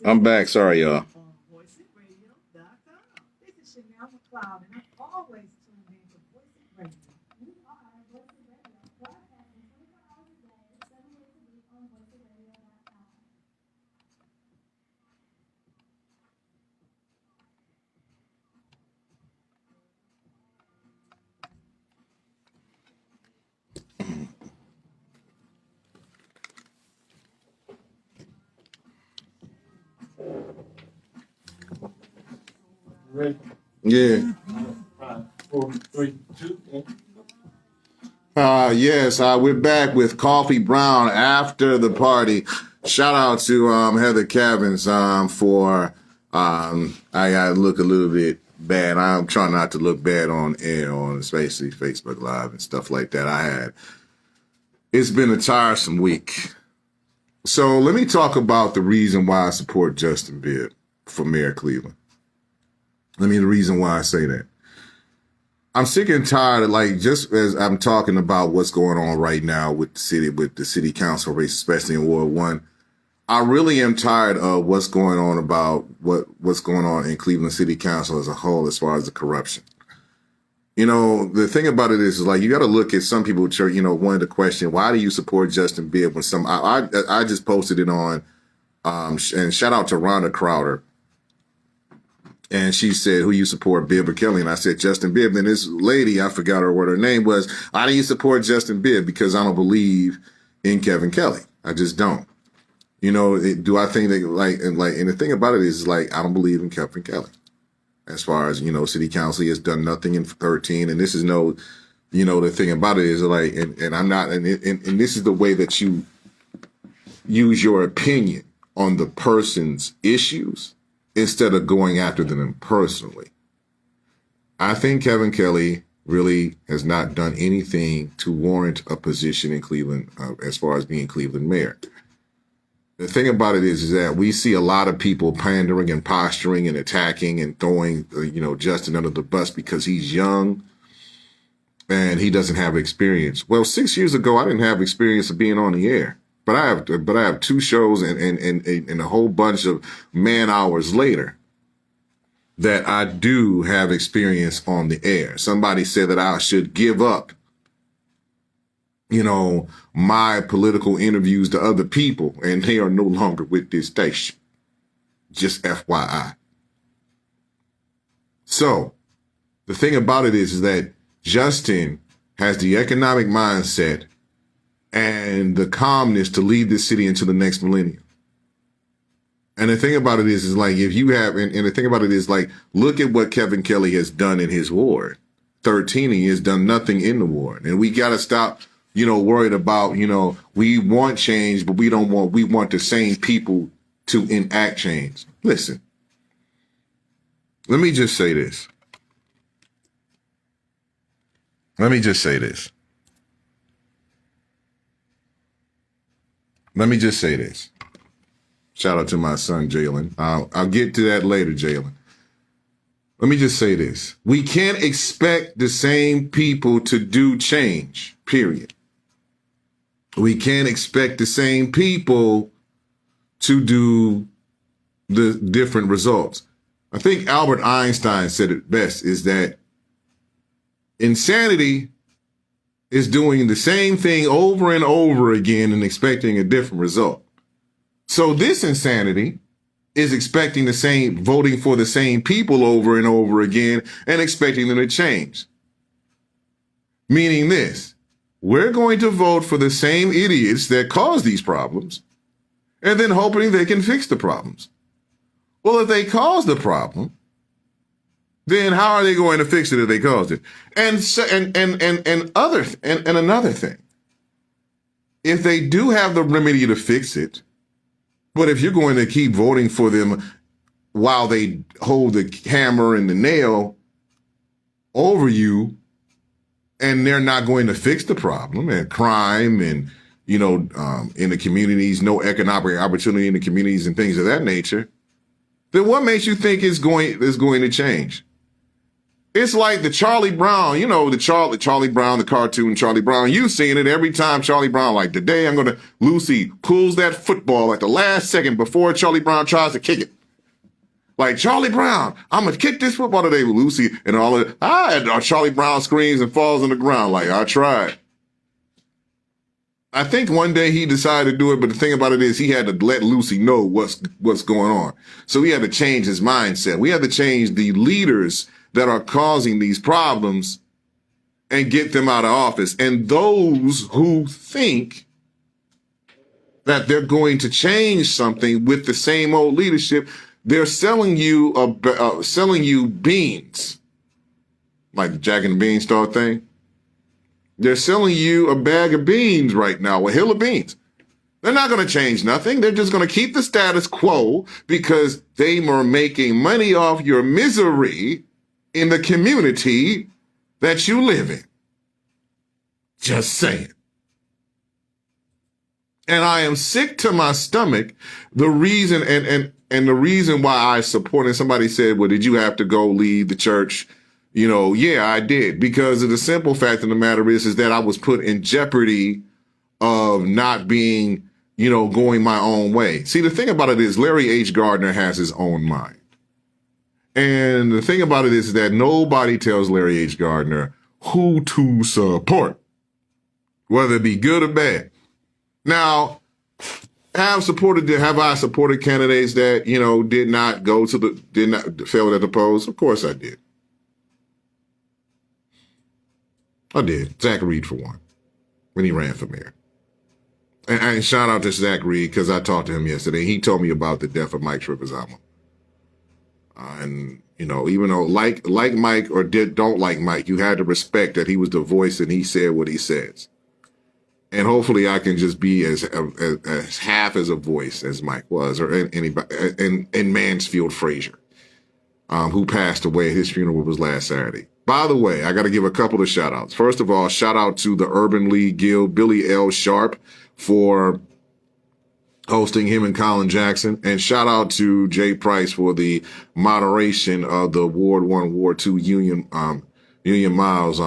I'm back. Sorry, y'all. Yeah. 5, 4, 3, 2, 1. Yes, we're back with Coffee Brown after the party. Shout out to Heather Cavins for I gotta look a little bit bad. I'm trying not to look bad on air, on especially Facebook Live and stuff like that. It's been a tiresome week. So let me talk about the reason why I support Justin Bibb for Mayor of Cleveland. The reason why I say that. I'm sick and tired of, like, just as I'm talking about what's going on right now with the city council race, especially in Ward 1. I really am tired of what's going on in Cleveland City Council as a whole, as far as the corruption. The thing about it is like, you got to look at some people, wanted to question, why do you support Justin Bibb when I just posted it on, and shout out to Rhonda Crowder. And she said, who you support, Bibb or Kelly? And I said, Justin Bibb. And this lady, I forgot what her name was. Why do you support Justin Bibb? Because I don't believe in Kevin Kelly. I just don't. Do I think that and the thing about it is like, I don't believe in Kevin Kelly. As far as, city council, he has done nothing in 13. And this is the thing about it is like, and I'm not, and this is the way that you use your opinion on the person's issues instead of going after them personally. I think Kevin Kelly really has not done anything to warrant a position in Cleveland as far as being Cleveland mayor. The thing about it is that we see a lot of people pandering and posturing and attacking and throwing, Justin under the bus because he's young and he doesn't have experience. Well, 6 years ago, I didn't have experience of being on the air. But I have 2 shows and a whole bunch of man hours later that I do have experience on the air. Somebody said that I should give up, my political interviews to other people, and they are no longer with this station. Just FYI. So the thing about it is that Justin has the economic mindset and the calmness to lead this city into the next millennium. And the thing about it is like, if you have, and the thing about it is like, look at what Kevin Kelly has done in his ward. 13, he has done nothing in the ward. And we got to stop, worried about, we want change, but we want the same people to enact change. Listen, let me just say this. Let me just say this. Shout out to my son, Jalen. I'll get to that later, Jalen. Let me just say this. We can't expect the same people to do change, period. We can't expect the same people to do the different results. I think Albert Einstein said it best, is that insanity is doing the same thing over and over again and expecting a different result. So this insanity is expecting voting for the same people over and over again and expecting them to change. Meaning this, we're going to vote for the same idiots that cause these problems and then hoping they can fix the problems. Well, if they cause the problem, then how are they going to fix it if they caused it? And another thing, if they do have the remedy to fix it, but if you're going to keep voting for them while they hold the hammer and the nail over you, and they're not going to fix the problem and crime and, in the communities, no economic opportunity in the communities and things of that nature, then what makes you think is going to change? It's like the Charlie Brown, the Charlie Brown, the cartoon Charlie Brown. You've seen it every time Charlie Brown, like today Lucy pulls that football at the last second before Charlie Brown tries to kick it. Like, Charlie Brown, I'm going to kick this football today with Lucy and all of it. Charlie Brown screams and falls on the ground like, I tried. I think one day he decided to do it, but the thing about it is he had to let Lucy know what's going on. So he had to change his mindset. We had to change the leaders that are causing these problems and get them out of office. And those who think that they're going to change something with the same old leadership, they're selling you beans, like the Jack and the Beanstalk thing. They're selling you a bag of beans right now, a hill of beans. They're not going to change nothing. They're just going to keep the status quo because they are making money off your misery in the community that you live in. Just saying. And I am sick to my stomach. The reason and the reason why I support, and somebody said, well, did you have to go leave the church? Yeah, I did, because of the simple fact of the matter is that I was put in jeopardy of not being, going my own way. See, the thing about it is Larry H. Gardner has his own mind. And the thing about it is that nobody tells Larry H. Gardner who to support, whether it be good or bad. Now, have I supported candidates that, did not fail at the polls? Of course I did. I did. Zach Reed, for one, when he ran for mayor. And shout out to Zach Reed, because I talked to him yesterday. He told me about the death of Mike Tripazamo. And, even though like Mike or don't like Mike, you had to respect that he was the voice and he said what he says. And hopefully I can just be as half as a voice as Mike was, or anybody, and Mansfield Frazier, who passed away. His funeral was last Saturday. By the way, I got to give a couple of shout outs. First of all, shout out to the Urban League Guild, Billy L. Sharp, for hosting him and Colin Jackson. And shout out to Jay Price for the moderation of the Ward 1, Ward 2 Union Miles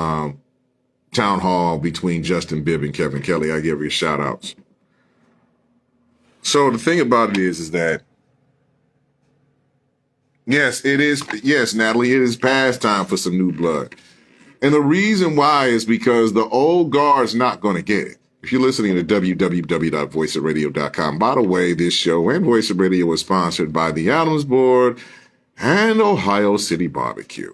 town hall between Justin Bibb and Kevin Kelly. I give you shout outs. So the thing about it is that, yes, Natalie, it is past time for some new blood. And the reason why is because the old guard's not going to get it. If you're listening to www.voiceofradio.com, by the way, this show and Voice of Radio is sponsored by the Adams Board and Ohio City Barbecue.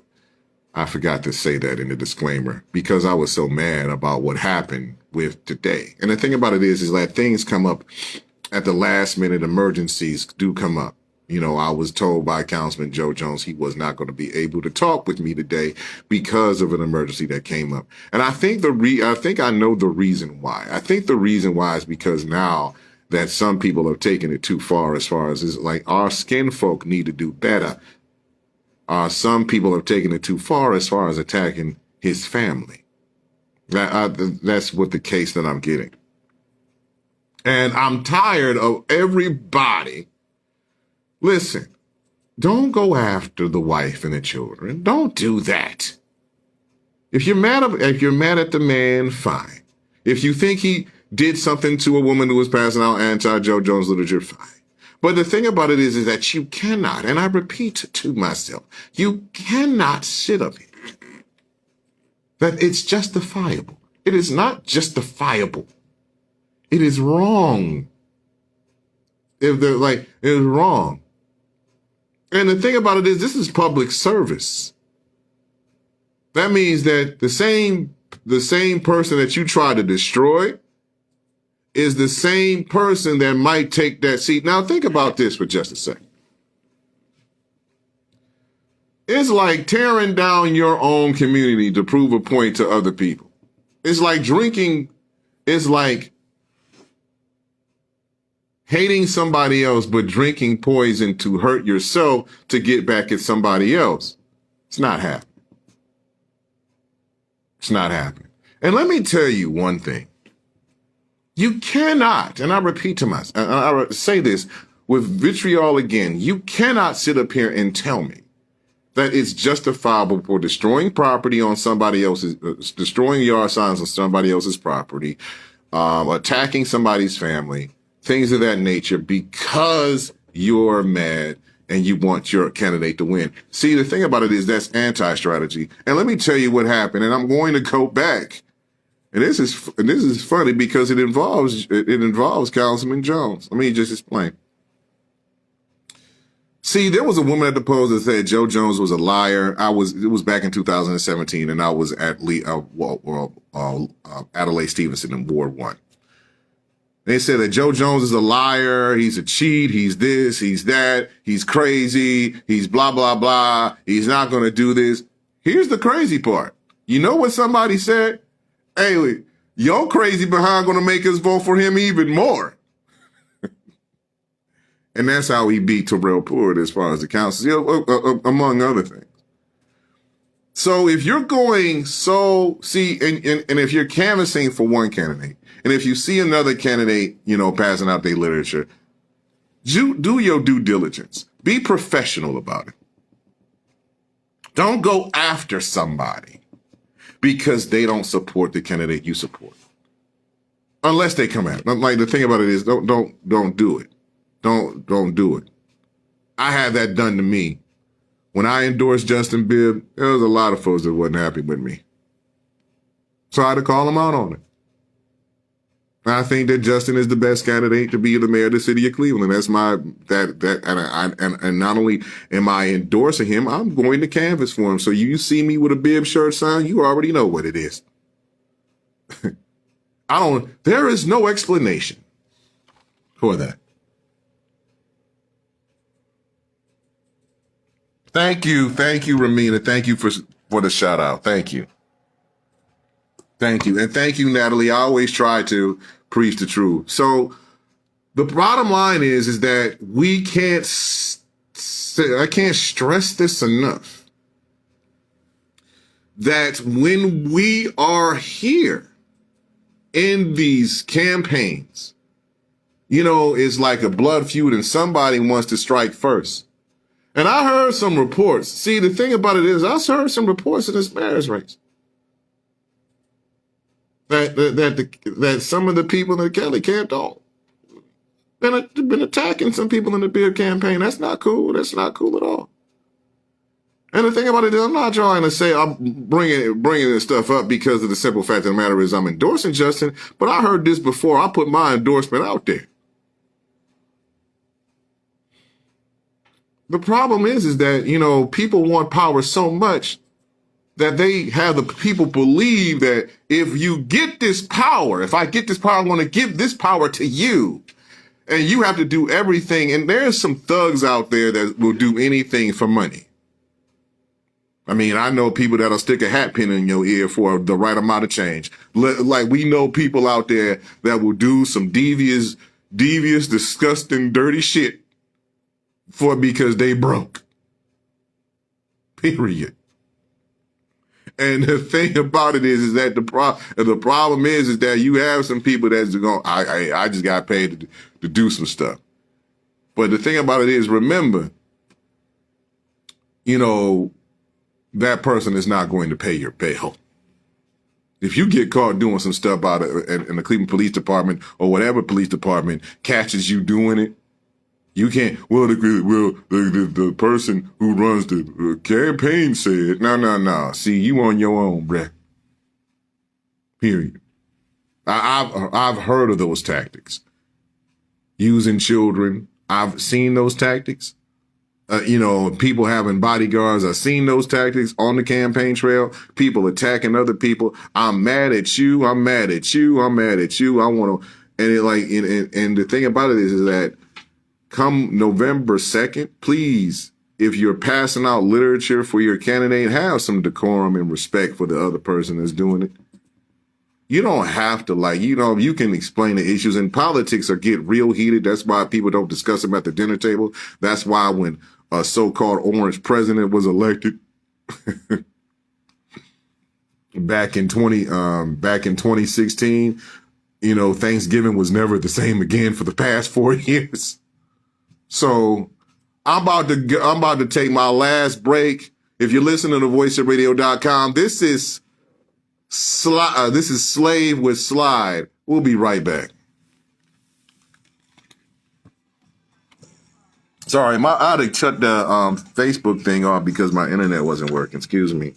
I forgot to say that in the disclaimer because I was so mad about what happened with today. And the thing about it is that things come up at the last minute. Emergencies do come up. I was told by Councilman Joe Jones he was not going to be able to talk with me today because of an emergency that came up. And I think I know the reason why. I think the reason why is because now that some people have taken it too far as is like our skin folk need to do better. Some people have taken it too far as attacking his family. That's what the case that I'm getting. And I'm tired of everybody. Listen, don't go after the wife and the children. Don't do that. If you're mad at the man, fine. If you think he did something to a woman who was passing out anti-Joe Jones literature, fine. But the thing about it is that you cannot, and I repeat to myself, you cannot sit up here. That it's justifiable. It is not justifiable. It is wrong. It is wrong. And the thing about it is, this is public service. That means that the same person that you try to destroy is the same person that might take that seat. Now think about this for just a second. It's like tearing down your own community to prove a point to other people. It's like drinking. It's like hating somebody else, but drinking poison to hurt yourself to get back at somebody else. It's not happening. It's not happening. And let me tell you one thing. You cannot, and I repeat to myself, and I say this with vitriol again, you cannot sit up here and tell me that it's justifiable for destroying property on somebody else's, destroying yard signs on somebody else's property, attacking somebody's family, things of that nature, because you're mad and you want your candidate to win. See, the thing about it is that's anti-strategy. And let me tell you what happened. And I'm going to go back. And this is funny because it involves Councilman Jones. Let me just explain. See, there was a woman at the polls that said Joe Jones was a liar. It was back in 2017, and I was at Adelaide Stevenson in Ward 1. They said that Joe Jones is a liar. He's a cheat. He's this. He's that. He's crazy. He's blah, blah, blah. He's not going to do this. Here's the crazy part. You know what somebody said? Hey, your crazy behind going to make us vote for him even more. And that's how he beat Terrell Pruitt as far as the council, among other things. So if you're going, and if you're canvassing for one candidate, and if you see another candidate, passing out their literature, do your due diligence. Be professional about it. Don't go after somebody because they don't support the candidate you support. Unless they come at it. Like, the thing about it is don't do it. Don't do it. I had that done to me. When I endorsed Justin Bibb, there was a lot of folks that wasn't happy with me. So I had to call them out on it. I think that Justin is the best candidate to be the mayor of the city of Cleveland. That's and not only am I endorsing him, I'm going to canvass for him. So you see me with a Bibb shirt sign, you already know what it is. There is no explanation for that. Thank you, Ramina. Thank you for the shout out. Thank you. And thank you, Natalie. I always try to preach the truth. So the bottom line is that I can't stress this enough, that when we are here in these campaigns, it's like a blood feud and somebody wants to strike first. And I heard some reports. See, the thing about it is I heard some reports in this mayor's race that some of the people in the Kelly camp been attacking some people in the Bibb campaign. That's not cool. That's not cool at all. And the thing about it is I'm not trying to say I'm bringing this stuff up because of the simple fact of the matter is I'm endorsing Justin, but I heard this before. I put my endorsement out there. The problem is that, people want power so much that they have the people believe that if you get this power, if I get this power, I'm going to give this power to you. And you have to do everything. And there's some thugs out there that will do anything for money. I mean, I know people that'll stick a hat pin in your ear for the right amount of change. Like, we know people out there that will do some devious, disgusting, dirty shit because they broke. Period. And the thing about it is that the problem is that you have some people that's going, I just got paid to do some stuff. But the thing about it is, remember, that person is not going to pay your bail. If you get caught doing some stuff in the Cleveland Police Department or whatever police department catches you doing it, you can't, the person who runs the campaign said, no. See, you on your own, bruh. Period. I've heard of those tactics. Using children. I've seen those tactics. People having bodyguards. I've seen those tactics on the campaign trail. People attacking other people. I'm mad at you. I want to, and the thing about it is that come November 2nd, please, if you're passing out literature for your candidate, have some decorum and respect for the other person that's doing it. You don't have to you can explain the issues, and politics get real heated. That's why people don't discuss them at the dinner table. That's why when a so-called orange president was elected back in 2016, Thanksgiving was never the same again for the past 4 years. So I'm about to take my last break. If you're listening to voiceofradio.com, this is Slave with Slide. We'll be right back. Sorry, I had to shut the Facebook thing off because my internet wasn't working. Excuse me.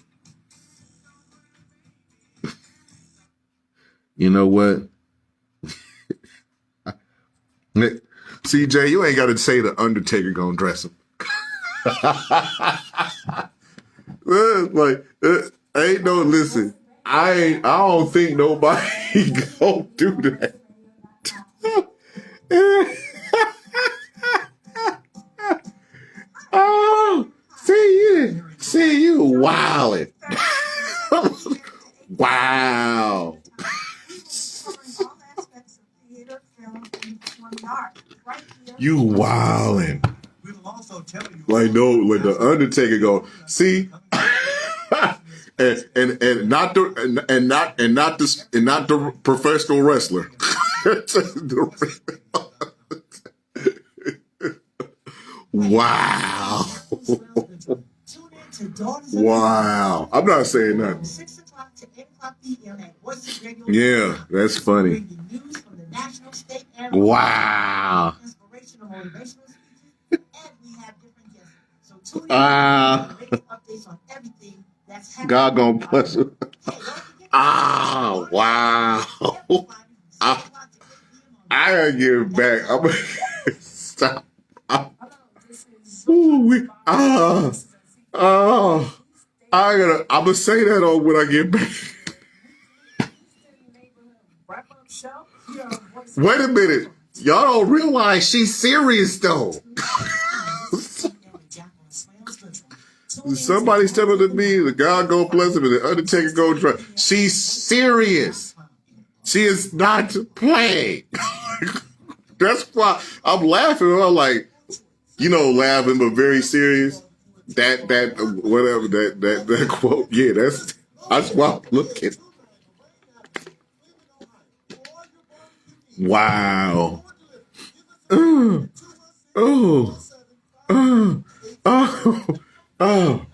You know what? CJ, you ain't got to say the Undertaker gonna dress him. Ain't no listen. I don't think nobody gonna do that. Oh, see you wildin'. Wow. You wildin'. Like no, like the Undertaker go, see, and not the professional wrestler. Wow. Wow. I'm not saying nothing. Yeah, that's funny. Wow. God gonna bless you. Wow. I gotta get back. I'm gonna stop. I'm gonna say that on when I get back. Wait a minute. Y'all don't realize she's serious though. Somebody stepping to me, the God go bless him, and the Undertaker go try. She's serious. She is not playing. That's why I'm laughing. I'm like, laughing but very serious. That quote. Yeah, that's why I'm looking. Wow. Oh.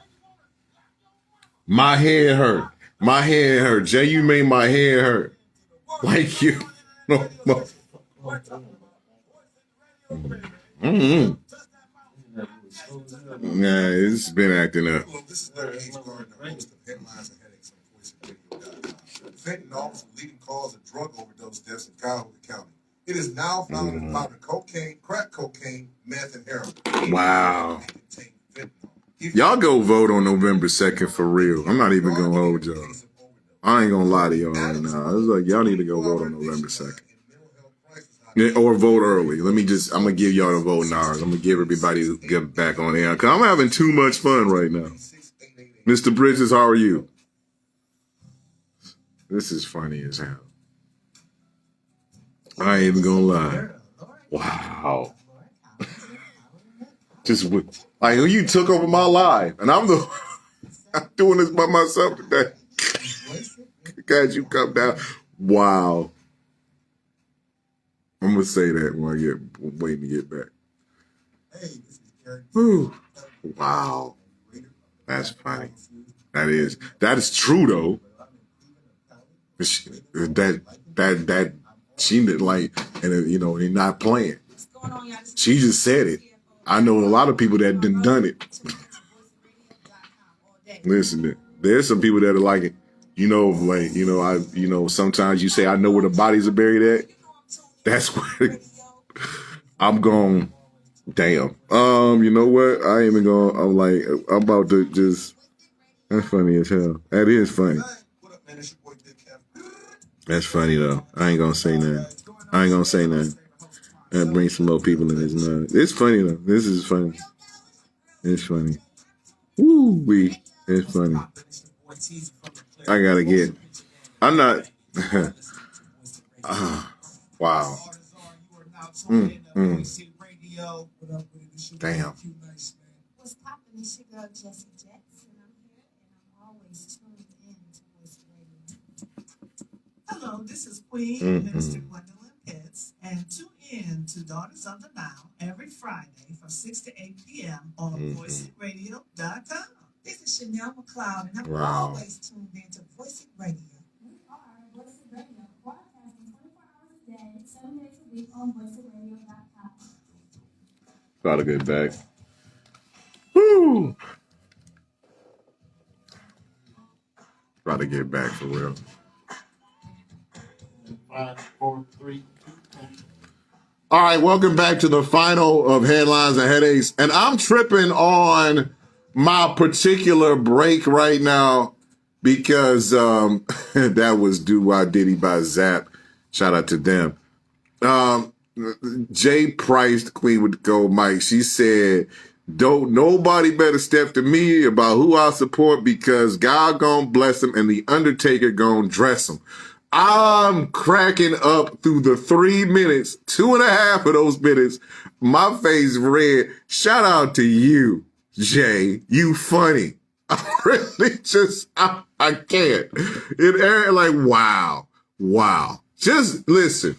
My head hurt. My head hurt. Jay, you made my head hurt. Like you. Nah, it's been acting up. Fentanyl is the leading cause of drug overdose deaths in Cuyahoga County. It is now found in powder cocaine, crack cocaine, meth, and heroin. Wow. Y'all go vote on November 2nd for real. I'm not even going to hold y'all. I ain't going to lie to y'all right now. It's like, y'all need to go vote on November 2nd. Yeah, or vote early. I'm going to give y'all the vote now. I'm going to give everybody to get back on air. Because I'm having too much fun right now. Mr. Bridges, how are you? This is funny as hell. I ain't even going to lie. Wow. Just like you took over my life. And I'm doing this by myself today. Guys, you come down. Wow. I'm going to say that when I waiting to get back. Whew. Wow. That's funny. That is true though. That she did like, and they're not playing. She just said it. I know a lot of people that done it. Listen, there's some people that are like it. Sometimes you say I know where the bodies are buried at. That's where I'm going. Damn. You know what? I ain't even going. I'm about to just. That's funny as hell. That is funny. That's funny though. I ain't gonna say nothing. That brings some more people in this mud. It's funny though. This is funny. It's funny. Woo-wee. It's funny. I gotta get. I'm not. Wow. Damn. What's poppin'? It's your girl Jessie Jackson. I'm here, and I'm always tuned in to Voice Radio. Hello, this is Queen Minister Gwendolyn Pitts, and tune in to Daughters of the Nile every Friday from 6 to 8 p.m. on voiceradio.com. This is Chanel McLeod, and I'm Wow. always tuned in to Voice It Radio. We are Voice It Radio, broadcasting 24 hours a day, 7 days a week on voicearadio.com. Try to get back. Woo! Try to get back for real. 5, 4, 3, 2, 1. All right, welcome back to the final of Headlines and Headaches. And I'm tripping on my particular break right now because that was Do Why Diddy by Zap. Shout out to them. Jay Price, the Queen with the Gold Mic, she said, "Don't nobody better step to me about who I support because God gonna bless him and the Undertaker gonna dress him." I'm cracking up through the 3 minutes, 2.5 of those minutes. My face red. Shout out to you, Jay. You funny. I really I can't. It aired like, wow. Just listen.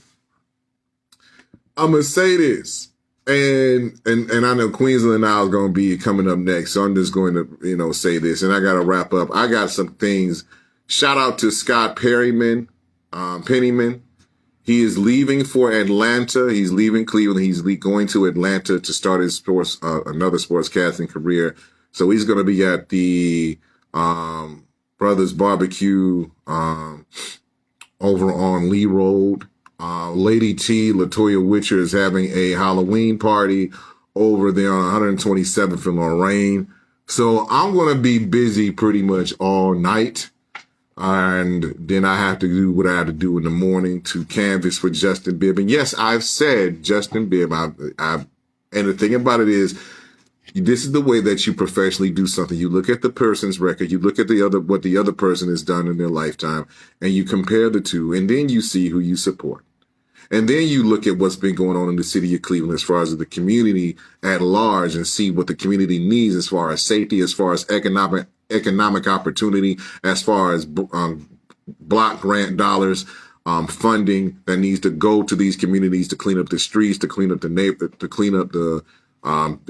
I'm going to say this. And I know Queensland now is going to be coming up next. So I'm just going to, say this. And I got to wrap up. I got some things. Shout out to Scott Pennyman. He is leaving for Atlanta. He's leaving Cleveland. He's going to Atlanta to start his another sportscasting career. So he's going to be at the Brothers Barbecue over on Lee Road. Lady T, Latoya Witcher, is having a Halloween party over there on 127th in Lorraine. So I'm going to be busy pretty much all night. And then I have to do what I have to do in the morning to canvas for Justin Bibb. And yes, I've said Justin Bibb. And the thing about it is, this is the way that you professionally do something. You look at the person's record, you look at what the other person has done in their lifetime, and you compare the two, and then you see who you support. And then you look at what's been going on in the city of Cleveland as far as the community at large and see what the community needs as far as safety, as far as economic opportunity, as far as block grant dollars, funding that needs to go to these communities to clean up the streets, to clean up to clean up the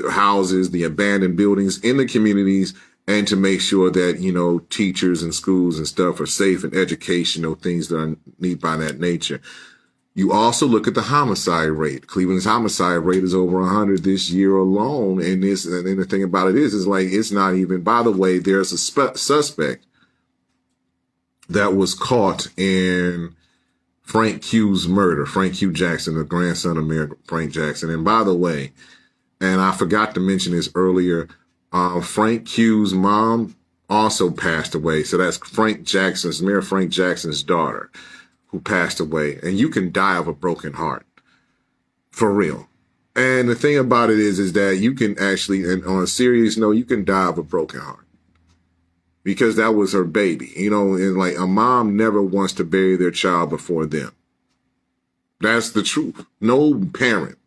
houses, the abandoned buildings in the communities, and to make sure that, teachers and schools and stuff are safe and educational, things that are needed by that nature. You also look at the homicide rate. Cleveland's homicide rate is over 100 this year alone. And the thing about it is like, it's not even, by the way, there's a suspect that was caught in Frank Q's murder. Frank Q Jackson, the grandson of Mayor Frank Jackson. And by the way, and I forgot to mention this earlier, Frank Q's mom also passed away. So that's Mayor Frank Jackson's daughter, who passed away. And you can die of a broken heart. For real. And the thing about it is that you can actually, and on a serious note, you can die of a broken heart. Because that was her baby. And like a mom never wants to bury their child before them. That's the truth. No parent.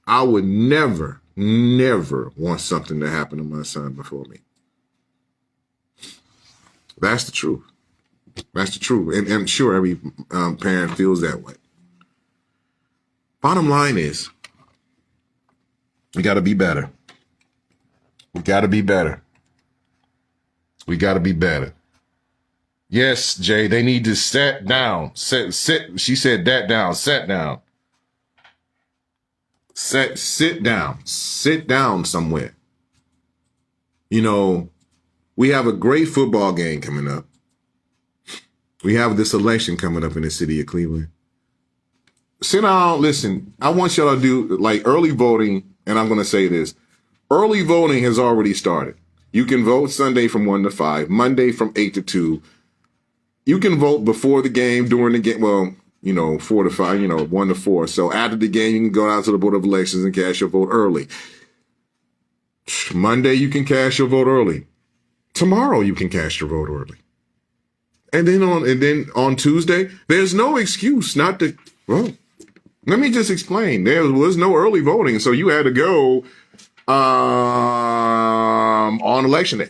I would never want something to happen to my son before me. That's the truth. That's the truth. And I'm sure every parent feels that way. Bottom line is, we got to be better. We got to be better. We got to be better. Yes, Jay, they need to sit down. Sit. She said that down. Sit down. Sit down. Sit down somewhere. We have a great football game coming up. We have this election coming up in the city of Cleveland. Sit down. Listen, I want y'all to do like early voting. And I'm going to say this. Early voting has already started. You can vote Sunday from 1 to 5, Monday from 8 to 2. You can vote before the game, during the game. Well, 4 to 5, 1 to 4. So after the game, you can go out to the Board of Elections and cast your vote early. Monday, you can cast your vote early. Tomorrow, you can cast your vote early. And then on Tuesday, there's no excuse not to. Well, let me just explain. There was no early voting, so you had to go on election day.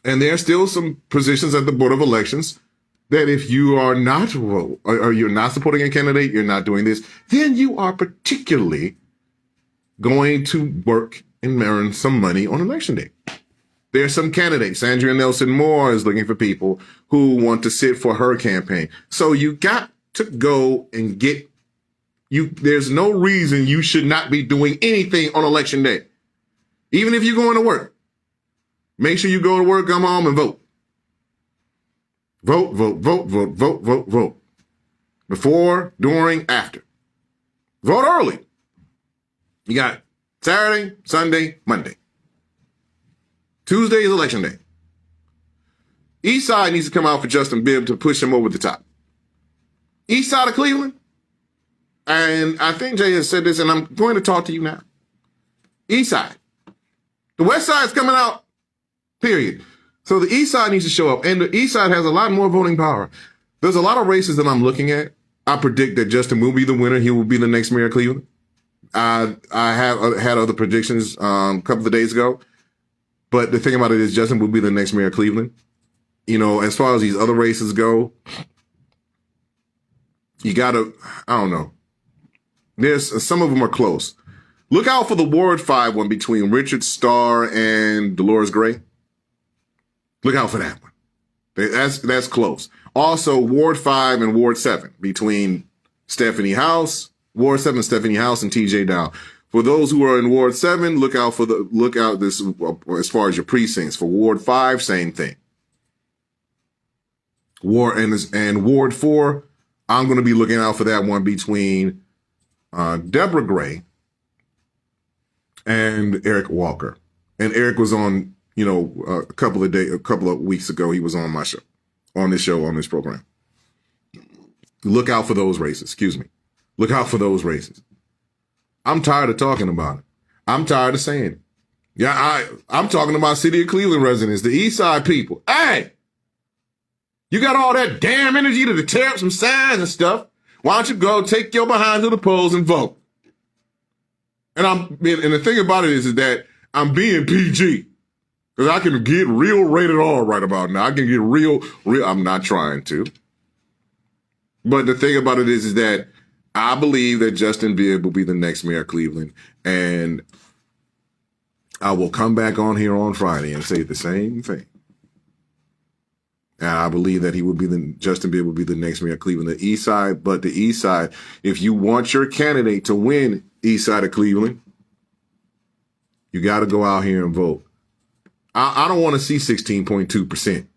And there's still some positions at the Board of Elections that if you are not or you're not supporting a candidate, you're not doing this, then you are particularly going to work and earn some money on election day. There's some candidates. Andrea Nelson Moore is looking for people who want to sit for her campaign. So you got to go and get you. There's no reason you should not be doing anything on election day. Even if you're going to work, make sure you go to work, come home and vote. Vote, vote, vote, vote, vote, vote, vote. Before, during, after. Vote early. You got Saturday, Sunday, Monday. Tuesday is election day. East side needs to come out for Justin Bibb to push him over the top. East side of Cleveland, and I think Jay has said this, and I'm going to talk to you now. East side. The west side is coming out, period. So the east side needs to show up, and the east side has a lot more voting power. There's a lot of races that I'm looking at. I predict that Justin will be the winner. He will be the next mayor of Cleveland. I have had other predictions a couple of days ago. But the thing about it is Justin will be the next mayor of Cleveland. You know, as far as these other races go, you got to, I don't know. Some of them are close. Look out for the Ward 5 one between Richard Starr and Dolores Gray. Look out for that one. That's close. Also, Ward 5 and Ward 7 between Stephanie House, Ward 7, Stephanie House, and TJ Dow. For those who are in Ward 7, look out this as far as your precincts. For Ward 5, same thing. And Ward 4, I'm going to be looking out for that one between Deborah Gray and Eric Walker. And Eric was on, a couple of weeks ago, he was on my show, on this program. Look out for those races. Excuse me. Look out for those races. I'm tired of talking about it. I'm tired of saying it. Yeah, I'm talking to my city of Cleveland residents, the East Side people. Hey, you got all that damn energy to tear up some signs and stuff. Why don't you go take your behind to the polls and vote? And the thing about it is that I'm being PG. Because I can get real rated R right about now. I can get real. I'm not trying to. But the thing about it is that I believe that Justin Bibb will be the next mayor of Cleveland. And I will come back on here on Friday and say the same thing. And I believe that Justin Bibb will be the next mayor of Cleveland. The East Side, but the East Side, if you want your candidate to win East Side of Cleveland, you got to go out here and vote. I don't want to see 16.2%.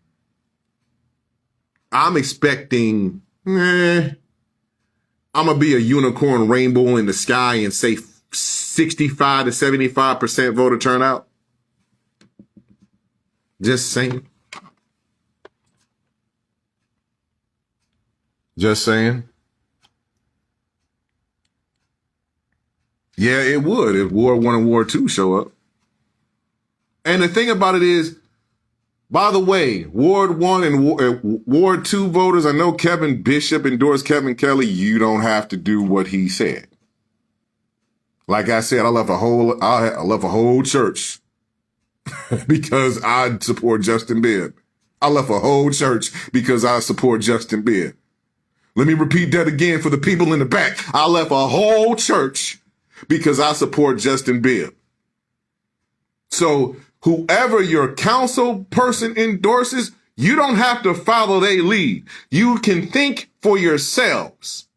I'm expecting, I'm going to be a unicorn rainbow in the sky and say 65 to 75% voter turnout. Just saying. Just saying. Yeah, it would if Ward 1 and Ward 2 show up. And the thing about it is, by the way, Ward 1 and Ward 2 voters, I know Kevin Bishop endorsed Kevin Kelly. You don't have to do what he said. Like I said, I left a whole church because I support Justin Bibb. I left a whole church because I support Justin Bibb. Let me repeat that again for the people in the back. I left a whole church because I support Justin Bibb. So whoever your council person endorses, you don't have to follow their lead. You can think for yourselves.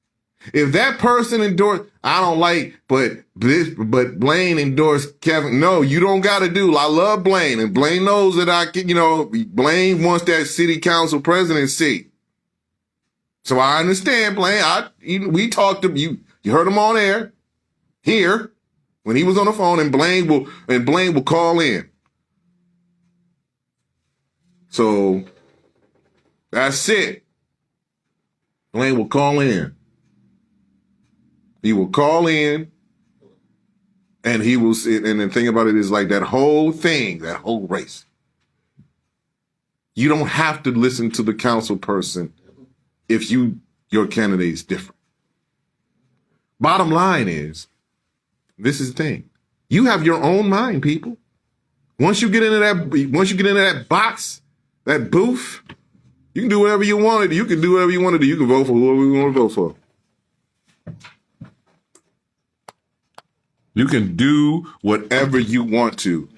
If that person endorsed, I don't like, but Blaine endorsed Kevin. No, you don't got to do. I love Blaine, and Blaine knows that Blaine wants that city council presidency. So I understand, Blaine. We talked to you. You heard him on air here when he was on the phone, and Blaine will call in. So that's it. Blaine will call in. He will call in, and he will sit. And the thing about it is, like, that whole race. You don't have to listen to the council person if your candidate is different. Bottom line is, this is the thing. You have your own mind, people. Once you get into that box, that booth, you can do whatever you want to do. You can do whatever you want to do. You can vote for whoever you want to vote for. You can do whatever you want to.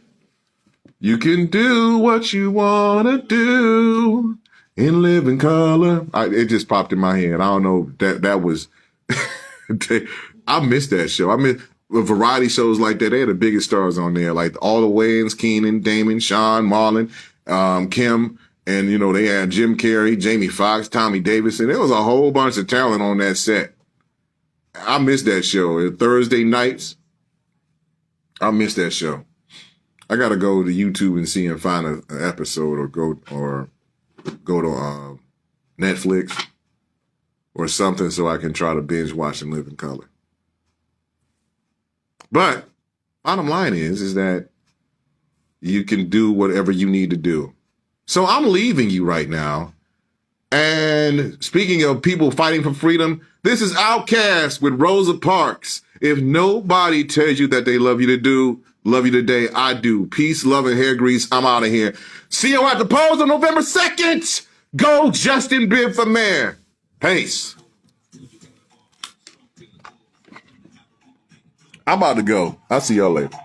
You can do what you want to do in living color. It just popped in my head. I don't know. That was, I missed that show. I miss variety shows like that. They had the biggest stars on there, like all the Wayans, Keenan, Damon, Sean, Marlon, Kim, and, you know, they had Jim Carrey, Jamie Foxx, Tommy Davidson. There was a whole bunch of talent on that set. I missed that show. Thursday nights, I missed that show. I gotta go to YouTube and see and find an episode, or go to Netflix or something, so I can try to binge watch and live in color. But bottom line is that you can do whatever you need to do. So I'm leaving you right now. And speaking of people fighting for freedom, this is Outkast with Rosa Parks. If nobody tells you that they love you today, I do. Peace, love, and hair grease. I'm out of here. See you at the polls on November 2nd. Go Justin Bibb for mayor. Peace. I'm about to go. I'll see y'all later.